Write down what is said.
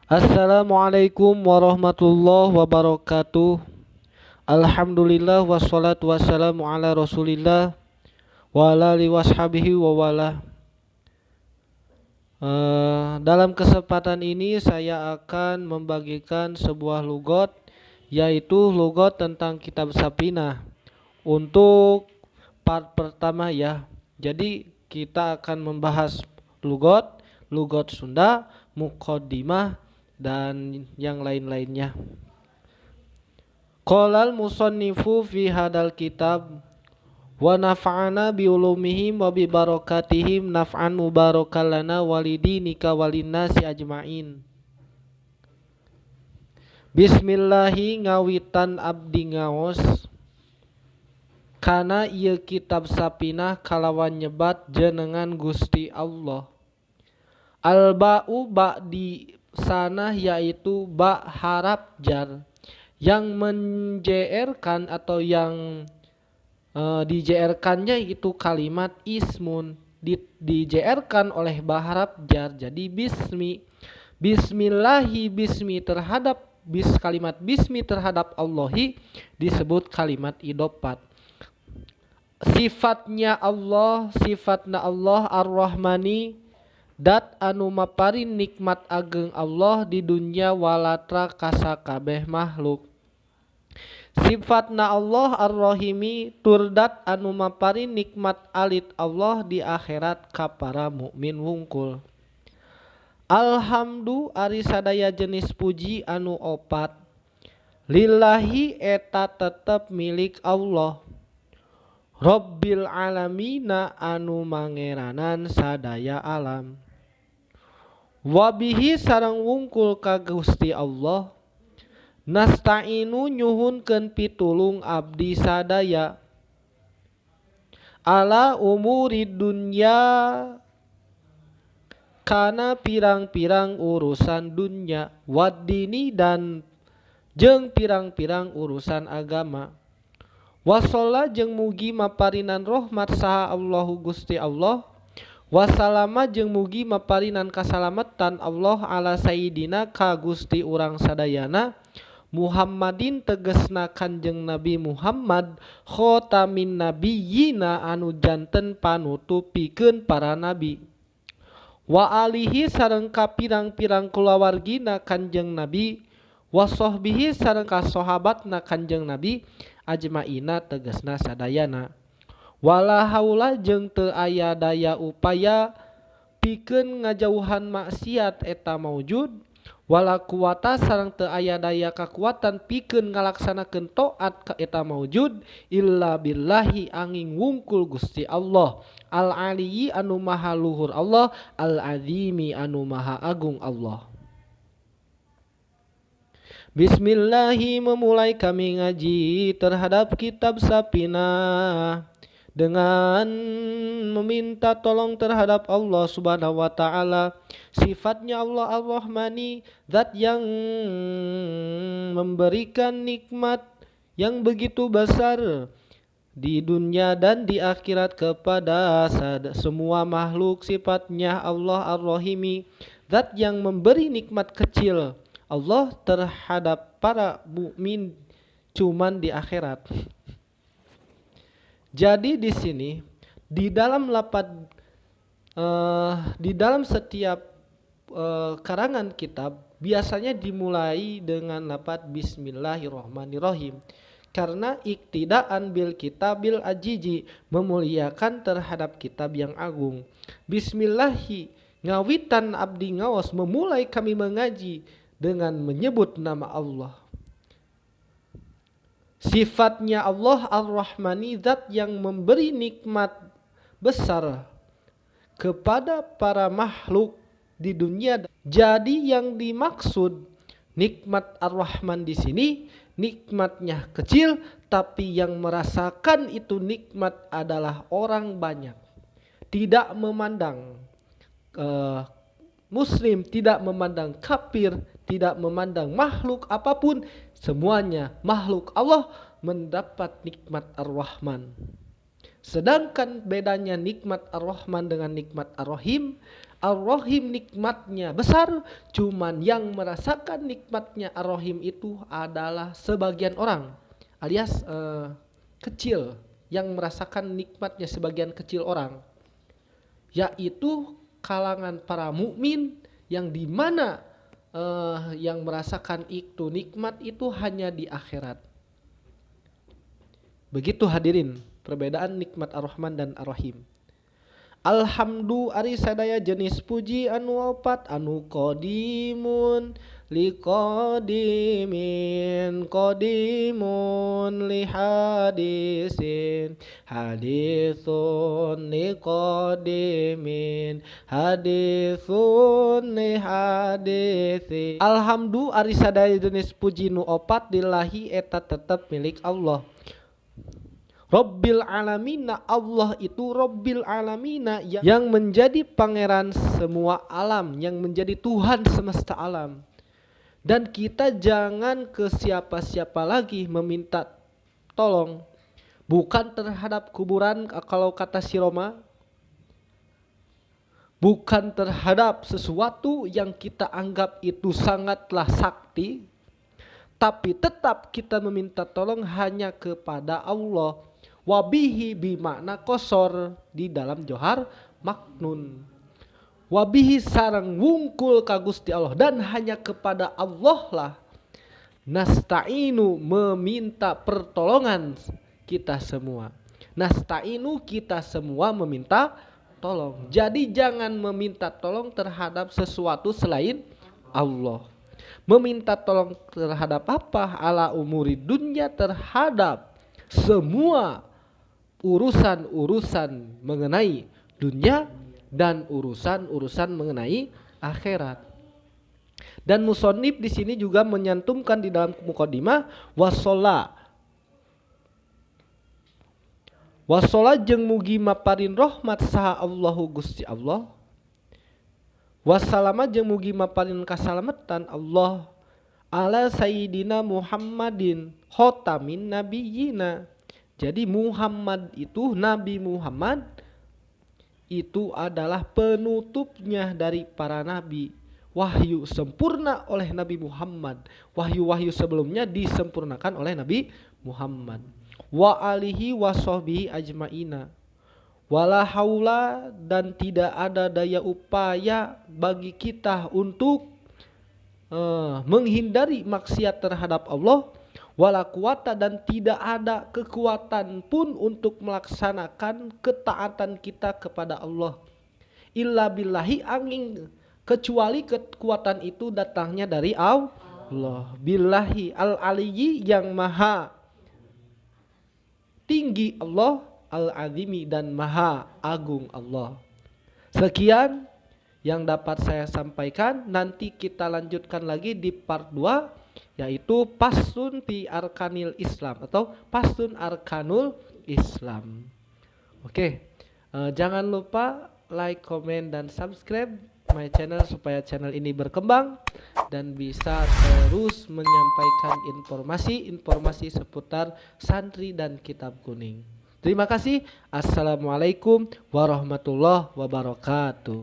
Assalamualaikum warahmatullahi wabarakatuh. Alhamdulillah wassalatu wassalamu ala Rasulillah wa ala alihi washabihi wa wala. Dalam kesempatan ini saya akan membagikan sebuah lugot, yaitu lugot tentang kitab Sapina. Untuk part pertama ya. Jadi kita akan membahas lugot, lugot Sunda, muqaddimah dan yang lain-lainnya. Qolal musannifu fi hadal kitab wa nafa'ana bi ulumihim wa bi barakatihim naf'an mubarakan lana walidinika walinnasi ajmain. Bismillahi ngawitan abdi ngaos kana ieu kitab Sapinah kalawan nyebat jenengan Gusti Allah. Al-ba'u ba di sana yaitu ba harap jar yang menjerkan atau yang dijerkannya itu kalimat ismun dijerkan oleh ba harap jar, jadi bismillahi bismi terhadap kalimat bismi terhadap Allahi disebut kalimat idopat. Sifatnya Allah ar-Rahmani dat anu maparin nikmat ageng Allah di dunia walatra kasakabeh makhluk. Sifatna Allah ar-Rahimi turdat anu maparin nikmat alit Allah di akhirat ka para mukmin wungkul. Alhamdu ari sadaya jenis puji anu opat lillahi eta tetep milik Allah. Rabbil alamina anu mangeranan sadaya alam. Wabihi sareng wungkul ka Gusti Allah nasta'inu nyuhunkeun pitulung abdi sadaya ala umuri dunya kana pirang-pirang urusan dunya waddini dan jeung pirang-pirang urusan agama. Wasalla jeung mugi maparinan rahmat saha Allahu Gusti Allah. Wasalama jeung mugi maparinan kasalamatan Allah ala sayyidina ka Gusti urang sadayana Muhammadin tegesna Kanjeng Nabi Muhammad khotamin nabiyina anu janten panutupikeun para nabi. Wa alihi sareng ka pirang-pirang kulawargina Kanjeng Nabi wa sahbihi sareng ka sahabatna Kanjeng Nabi ajmaina tegesna sadayana. Wala haula jeung teu aya daya upaya pikeun ngajauhan maksiat eta maujud, wala kuwata sareng teu aya daya kakuatan pikeun ngalaksanakeun taat ka eta maujud illa billahi angin wungkul Gusti Allah al aliyyi anu maha luhur Allah al azimi anu maha agung Allah. Bismillahi memulai kami ngaji terhadap kitab Sapinah dengan meminta tolong terhadap Allah Subhanahu wa taala. Sifatnya Allah Ar-Rahmani, zat yang memberikan nikmat yang begitu besar di dunia dan di akhirat kepada semua makhluk. Sifatnya Allah Ar-Rahimi, zat yang memberi nikmat kecil Allah terhadap para mukmin cuman di akhirat. Jadi di sini di dalam di dalam setiap karangan kitab biasanya dimulai dengan lafaz Bismillahirrahmanirrahim karena iktidaan bil kitabil ajiji, memuliakan terhadap kitab yang agung. Bismillahi ngawitan abdi ngaos memulai kami mengaji dengan menyebut nama Allah. Sifatnya Allah Ar-Rahmani, zat yang memberi nikmat besar kepada para makhluk di dunia. Jadi yang dimaksud nikmat Ar-Rahman di sini nikmatnya kecil, tapi yang merasakan itu nikmat adalah orang banyak. Tidak memandang muslim, tidak memandang kafir, tidak memandang makhluk apapun, semuanya makhluk Allah mendapat nikmat Ar-Rahman. Sedangkan bedanya nikmat Ar-Rahman dengan nikmat Ar-Rahim, Ar-Rahim nikmatnya besar, cuman yang merasakan nikmatnya Ar-Rahim itu adalah sebagian orang, alias kecil, yang merasakan nikmatnya sebagian kecil orang, yaitu kalangan para mukmin yang dimana yang merasakan itu nikmat itu hanya di akhirat. Begitu hadirin perbedaan nikmat Ar-Rahman dan Ar-Rahim. Alhamdu ari sadaya jenis puji anu opat anu qadimun li qadimin qadimun li hadisin hadisun li qadimin hadisun li hadisin. Alhamdu ari sadaya jenis puji nu opat lillahi eta tetep milik Allah. Rabbil alamina, Allah itu Rabbil alamina yang menjadi pangeran semua alam, yang menjadi Tuhan semesta alam. Dan kita jangan ke siapa-siapa lagi meminta tolong, bukan terhadap kuburan kalau kata si Roma, bukan terhadap sesuatu yang kita anggap itu sangatlah sakti, tapi tetap kita meminta tolong hanya kepada Allah. Wabihi bimakna kosor di dalam Johar Maknun. Wabihi sarang wungkul ka Gusti Allah, dan hanya kepada Allah lah nasta'inu meminta pertolongan kita semua. Nasta'inu kita semua meminta tolong. Jadi jangan meminta tolong terhadap sesuatu selain Allah. Meminta tolong terhadap apa? Ala umuri dunya, terhadap semua urusan-urusan mengenai dunia dan urusan-urusan mengenai akhirat. Dan musonib di sini juga menyantumkan di dalam mukadimah wasola jeung mugi maparin rahmat saha Allahu Gusti Allah. Wassalama jeung mugi maparin kasalamatan Allah ala sayyidina Muhammadin khotamin nabiyina. Jadi Muhammad itu, Nabi Muhammad itu adalah penutupnya dari para nabi. Wahyu sempurna oleh Nabi Muhammad. Wahyu-wahyu sebelumnya disempurnakan oleh Nabi Muhammad. Wa alihi wa sahbihi ajmaina. Wala haula, dan tidak ada daya upaya bagi kita untuk menghindari maksiat terhadap Allah. Wala kuwata, dan tidak ada kekuatan pun untuk melaksanakan ketaatan kita kepada Allah. Illa billahi, angin kecuali kekuatan itu datangnya dari Allah. Billahi al-aliyyi, yang maha tinggi Allah, al-azimi, dan maha agung Allah. Sekian yang dapat saya sampaikan. Nanti kita lanjutkan lagi di part 2, yaitu Faslun fi Arkanil Islam atau Faslun Arkanul Islam. Oke, jangan lupa like, comment, dan subscribe my channel supaya channel ini berkembang dan bisa terus menyampaikan informasi-informasi seputar santri dan kitab kuning. Terima kasih. Assalamualaikum warahmatullahi wabarakatuh.